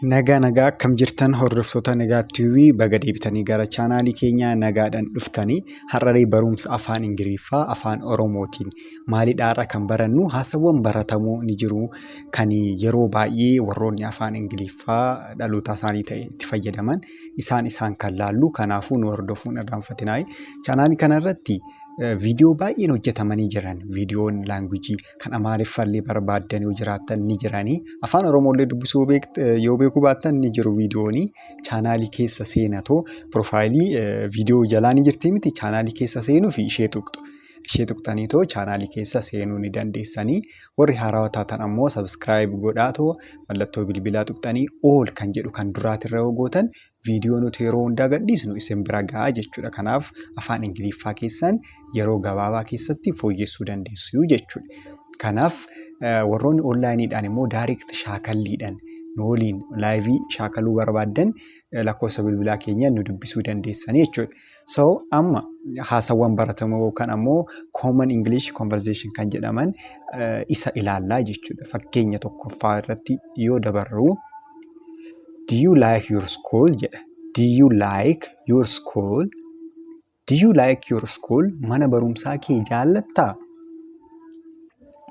Nagaa akkam jirtan hordoftoota Nagaa TV baga deebitanii gara chaanaalii keenyaa nagaadhaan dhuftanii har'aa barumsa afaan Ingiliffaa afaan Oromootiin maaliidhaarra kan barannu haasawwan baratamoo ni jiru kan yeroo baay'ee warroonni afaan Ingiliffaa dhaloota isaanii ta'e itti fayyadaman isaan kan laallu kanaafuu nu hordofuun irraanfatinaa chaanaalii kanarratti viidiyoo baay'een hojjetamanii jiran viidiyoon laangujii kan amaariffaallee barbaaddan yoo jiraattan ni jiranii afaan Oromoolee dubbisuu yoo beekuu baattan ni jiru viidiyoonii chaanaalii keessa seenatoo piroofaayilii viidiyoo jalaa ni jirti miti chaanaalii keessa seenuu fi ishee tuqxaniitoo chaanaalii keessa seenuu ni dandeessanii warri haarawaa taatan ammoo sabskiraayib godhaatoo mallattoo bilbilaa tuqxanii ool kan jedhu kan duraatirra yoo gootan viidiyoo nuti yeroo hundaa gadhiisnu isin bira gahaa jechuudha. Kanaaf afaan Ingiliffaa keessan yeroo gabaabaa keessatti fooyyessuu dandeessu jechuudha. Kanaaf warroonni onlaayiniidhaan immoo daayirekt shaakalliidhaan nu waliin laayivii shaakaluu barbaaddan lakkoofsa bilbilaa keenya nu dubbisuu dandeessanii jechuudha. So amma haasawwan baratamoo yookaan ammoo common English conversation kan jedhaman isa ilaallaa jechuudha. Fakkeenya tokkoffaa irratti yoo dabarru Do you like your school? jedha. Do you like your school? Do you like your school? Mana barumsaa kee jaallattaa?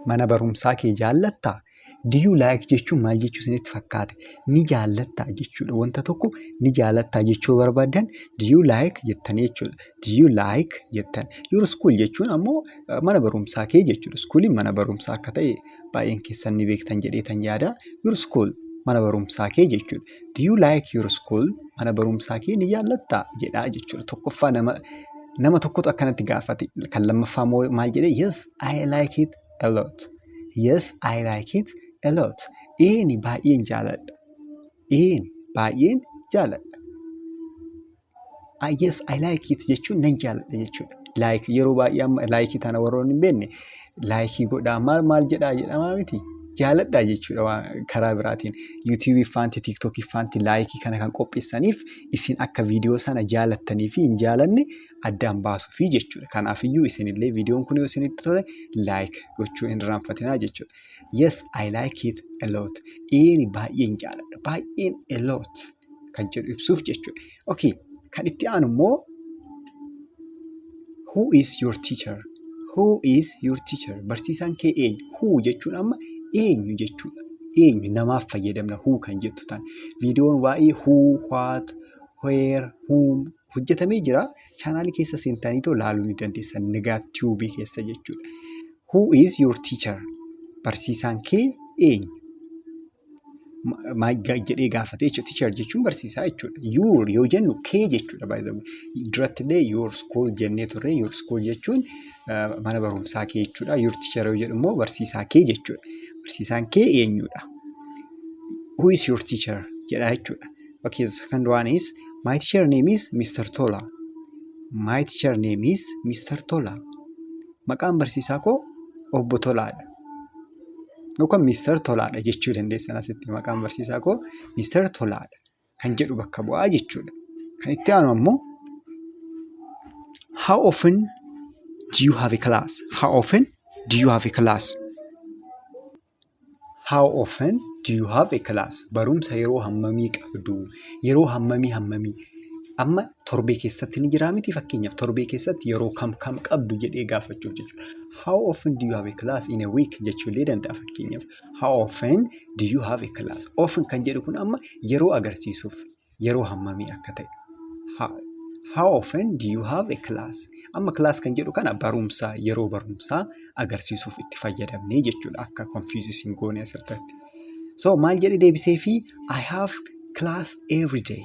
Mana barumsaa kee jaallattaa? Do you like jechuun maal jechuu isinitti fakkaate? Ni jaallattaa jechuudha. Wanta tokko ni jaallattaa jechuu barbaadan do you like jettanii jechuudha. Do you like jettan. Your school jechuun ammoo mana barumsaa kee jechuudha. Schooliin mana barumsaa akka ta'e baay'een keessan ni beektan jedheetan yaada. Your school. Mana barumsaa kee jechuudha. Do you like your school? Mana barumsaa kee ni jaallattaa jedhaa jechuudha. Tokkoffaa nama tokkotu akkanatti gaafate. Kan lammaffaa maal jedhee? Yes, I like it a lot. Yes, I like it a lot. Eeni baay'een jaaladha. Eeni baay'een jaaladha. Yes, I like it jechuun nan jaaladha jechuudha. Like yeroo baay'ee amma like tana warroonni hin beekne like godhaa maal jedhaa jedhamaa miti. Jaaladhaa jechuudha karaa biraatiin yuutuubii faanti tiiktookii faanti laayikii kana kan qopheessaniif isin akka viidiyoo sana jaalattanii fi hin jaalanne addaan baasuufi jechuudha. Kanaafiyyuu isinillee viidiyoon kun yoo isinitti tole laayik gochuu hin irraanfatinaa jechuudha. Yes, I like it a lot. Eeni baay'een jaaladha. Baay'een a lot kan jedhu ibsuuf jechuudha. Okay, kan itti aanu immoo Who is your teacher? Who is your teacher? Barsiisaan kee eenyu? Who jechuun amma eenyu jechuudha. Eenyu namaaf fayyadamna who kan jettu tan. Viidiyoon waa'ee who, what, where, whom hojjetamee jira. Chaanaalii keessa seentaniitoo laaluu ni dandeessan. Nagaa tiubii keessa jechuudha. Who is your teacher? Barsiisaan kee eenyu? Jedhee gaafate jechuudha. Teacher jechuun barsiisaa jechuudha. Your yoo jennu kee jechuudha. Durattillee your school jennee turre. Your school jechuun mana barumsaa kee jechuudha. Your teacher yoo jedhu immoo barsiisaa kee jechuudha. Barsiisaan kee eenyudha? Who is your teacher? jedha jechuudha. Okay, the second one is my teacher name is Mr. Tola. My teacher name is Mr. Tola. Maqaan barsiisaa koo Obbo Tolaadha. Yookaan Mr. Tolaadha jechuu dandeessan asitti maqaan barsiisaa koo Mr. Tolaadha kan jedhu bakka bu'aa jechuudha. Kan itti aanu ammoo How often do you have a class? How often do you have a class? How often do you have a class? Barumsa yeroo hammamii qabdu? Yeroo hammamii? Amma torbee keessatti ni jiraa miti fakkeenyaaf torbee keessatti yeroo kam qabdu jedhee gaafachuuf jechuudha. How often do you have a class in a week jechuullee danda'a fakkeenyaaf. How often do you have a class? Often kan jedhu kun amma yeroo agarsiisuuf yeroo hammamii akka ta'e. How often do you have a class? Amma class kan jedhu kana barumsaa yeroo barumsaa agarsiisuuf itti fayyadamnee jechuudha akka confusing goone asirratti. So maal jedhe deebisee fi I have class every day.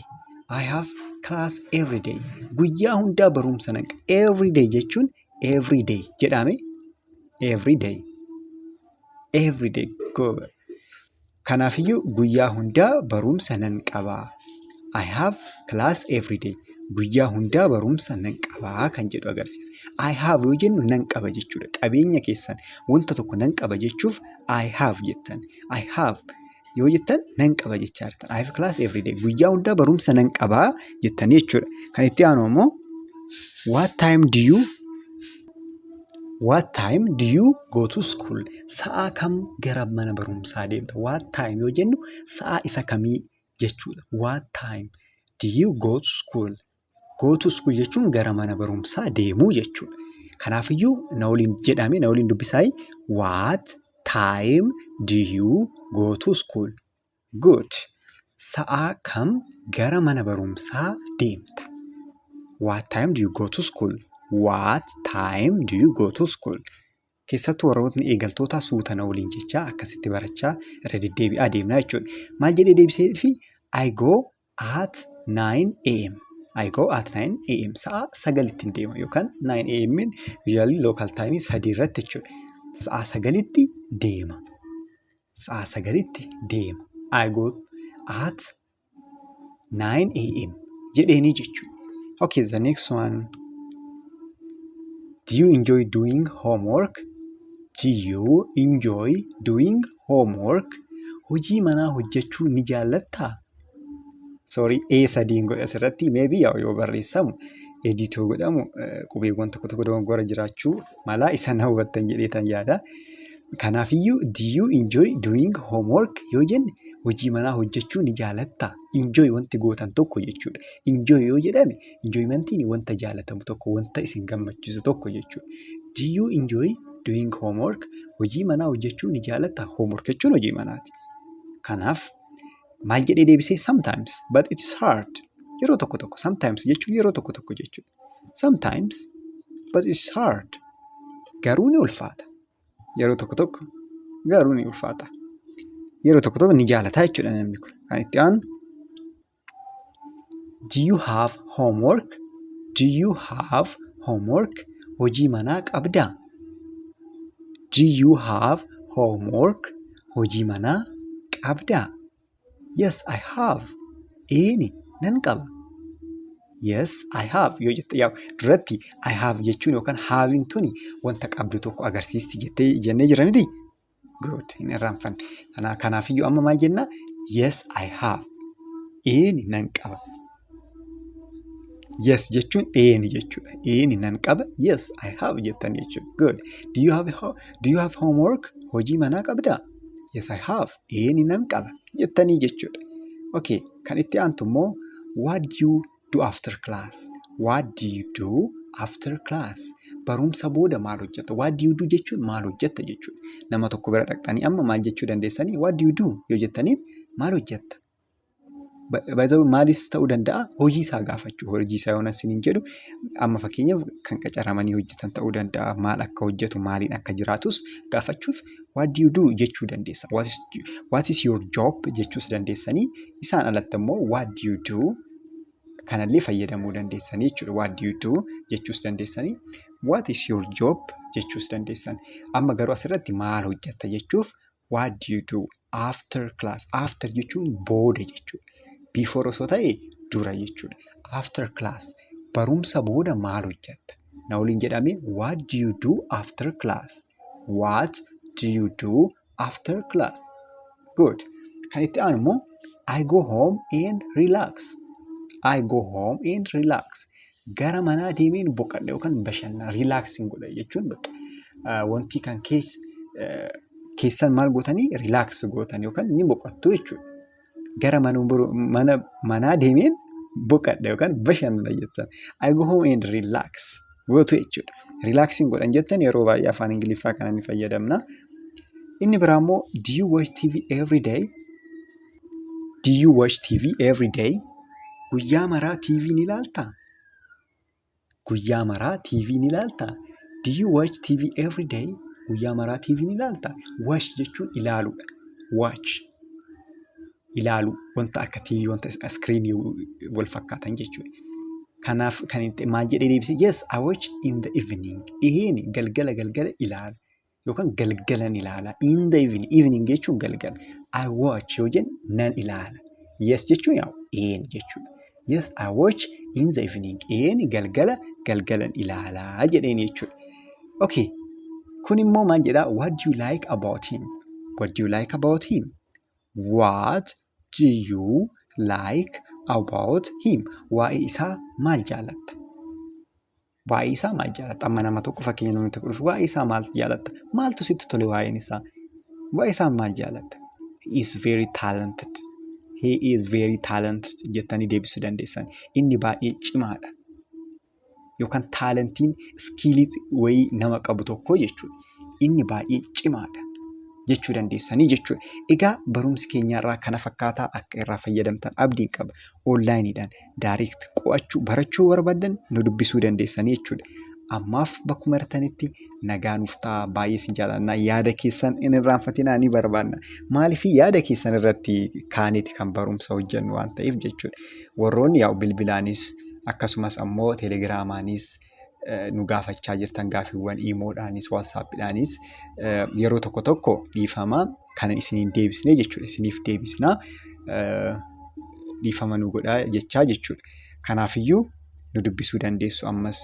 I have class every day. Guyyaa hundaa barumsa nan qaba. Every day jechuun every day jedhame. Every day. Every day. Kanaafiyyuu guyyaa hundaa barumsa nan qaba. I have class every day. Guyyaa hundaa barumsa nan qabaa kan jedhu agarsiisa. I have yoo jennu nan qaba jechuudha. Qabeenya keessan wanta tokko nan qaba jechuuf I have jettan. I have yoo jettan nan qaba jechaa jirtan. I have class every day. Guyyaa hundaa barumsa nan qabaa jettanii jechuudha. Kan itti aanu immoo What time do you go to school? Sa'a kam gara mana barumsaa deemta? What time yoo jennu sa'a isa kamii jechuudha. What time do you go to school? Go to school jechuun gara mana barumsaa deemuu jechuudha. Kanaafiyyuu na waliin dubbisaa. What time do you go to school? Good. Sa'aa kam gara mana barumsaa deemta? What time do you go to school? What time do you go to school? Keessattuu warrootni eegaltoota suuta na waliin jechaa akkasitti barachaa irra deddeebi'aa deemnaa jechuudha. Maal jedhee deebisee fi I go at 9 a.m. I go at 9 a.m. Sa'a 9tti deema yookaan 9 a.m. usually local time 3 irratti jechuudha. Sa'a 9tti deema. Sa'a 9tti deema. I go at 9 a.m. jedheenii jechuudha. Okay, the next one. Do you enjoy doing homework? Do you enjoy doing homework? Hojii manaa hojjechuu ni jaallattaa? Sorry, sadiin godha asirratti maybe yoo barreessamu edit yoo godhamu qubeewwan tokko dogongora jiraachuu mala isa na hubattan jedheetan yaada. Kanaafiyyuu do you enjoy doing homework yoo jenne hojii manaa hojjechuu ni jaallattaa? Enjoy wanti gootan tokko jechuudha. Enjoy yoo jedhame enjoymentiin wanta jaallatamu tokko wanta isin gammachiisu tokko jechuudha. Do you enjoy doing homework? Hojii manaa hojjechuu ni jaallattaa? Homework jechuun hojii manaati. Kanaaf maal jedhee deebisee sometimes but it is hard. Yeroo tokko sometimes jechuun yeroo tokko jechuudha. Sometimes but it is hard. Garuu ni ulfaata. Yeroo tokko garuu ni ulfaata. Yeroo tokko ni jaalataa jechuudha namni kun. Kan itti aanu do you have homework? Do you have homework? Hojii manaa qabdaa? Do you have homework? Hojii manaa qabdaa? Yes, I have. Eeni nan qaba. Yes, I have. Yoo jette duratti I have jechuun yookaan having tuni wanta qabdu tokko agarsiisti jennee jira miti? Good. Hin irraanfanne. Kanaafiyyuu amma maal jenna? Yes, I have. Eeni nan qaba. Yes jechuun eeni jechuudha. Eeni nan qaba. Yes, I have jettanii jechuudha. Good. Do you have homework? Hojii manaa qabdaa? Yes, I have. Eeni nan qaba jettanii jechuudha. Okay, kan itti aantu immoo what do you do after class? What do you do after class? Barumsa booda maal hojjetta? What do you do jechuun maal hojjetta jechuudha. Nama tokko bira dhaqxanii amma maal jechuu dandeessanii? What do you do yoo jettaniin maal hojjetta? Maalis ta'uu danda'a hojii isaa gaafachuu. Hojii isaa yoon asiniin jedhu amma fakkeenyaaf kan qacaramanii hojjetan ta'uu danda'a. Maal akka hojjetu maaliin akka jiraatus gaafachuuf what do you do jechuu dandeessa. What is your job jechuus dandeessanii. Isaan alatti immoo what do you do kanallee fayyadamuu dandeessanii jechuudha. What do you do jechuus dandeessanii. What is your job jechuus dandeessan. Amma garuu asirratti maal hojjetta jechuuf what do you do after class? After jechuun booda jechuudha. Before osoo ta'e dura jechuudha. After class barumsa booda maal hojjetta? Na waliin jedhame what do you do after class? What do you do after class? Good. Kan itti aanu immoo I go home and relax. I go home and relax. Gara manaa deemeen boqadha yookaan bashannana relaxing godha jechuun wanti kan keessan maal gootanii relax gootan yookaan ni boqottu jechuudha. Gara manaa deemeen boqadha yookaan bashannana jettan. I go home and relax gootu jechuudha. Relaxing godhan jettan yeroo baay'ee afaan Ingiliffaa kana ni fayyadamna. Inni biraa immoo do you watch TV every day? Do you watch TV every day? Guyyaa maraa TV ni ilaaltaa? Guyyaa maraa TV ni ilaaltaa? Do you watch TV every day? Guyyaa maraa TV ni ilaaltaa? Watch jechuun ilaaluudha. Watch. Ilaalu wanta akka TV wanta screen wal fakkaatan jechuudha. Kanaaf kan itti maal jedhee deebisee yes, I watch in the evening. Eeni galgala ilaala. Yookaan galgalan ilaala. In the evening jechuun galgala. I watch yoo jennu nan ilaala. Yes jechuun eeni jechuudha. Yes, I watch in the evening. Eeni galgalan ilaalaa jedheen jechuudha. Okay. Kun immoo maal jedhaa? What do you like about him? What do you like about him? What do you like about him? Waa'ee isaa maal jaalatta? Waa'ee isaa maal jaalatta? Amma nama tokko fakkeenya namni tokko dhufu waa'ee isaa maal jaalatta? Maaltu sitti tole waa'een isaa? Waa'ee isaa maal jaalatta? He is very talented. he is very talented jettanii deebisuu dandeessan. Inni baay'ee cimaadha. Yookaan taalentiin iskiilii wayii nama qabu tokko jechuudha. Inni baay'ee cimaadha jechuu dandeessanii jechuudha. Egaa barumsi keenyarraa kana fakkaataa akka irraa fayyadamtan abdiin qaba. Onlaayiniidhaan daayirekt qo'achuu barachuu barbaadan nu dubbisuu dandeessanii jechuudha. Ammaaf bakkuma jirtanitti nagaa nuuf ta'a. Baay'ee si jaalladha. Yaada keessan hin irraanfatinaa ni barbaanna. Maaliif yaada keessan irratti kaaneeti kan barumsa hojjennu waan ta'eef jechuudha. Warroonni yaa'u bilbilaanis akkasumas ammoo teelegiraamaanis nu gaafachaa jirtan gaafiiwwan iimoodhaanis waasaappiidhaanis yeroo tokko tokko dhiifama kan isiniin deebisnee jechuudha. Isiniif deebisnaa dhiifama nu godhaa jechaa jechuudha. Kanaafiyyuu nu dubbisuu dandeessu ammas.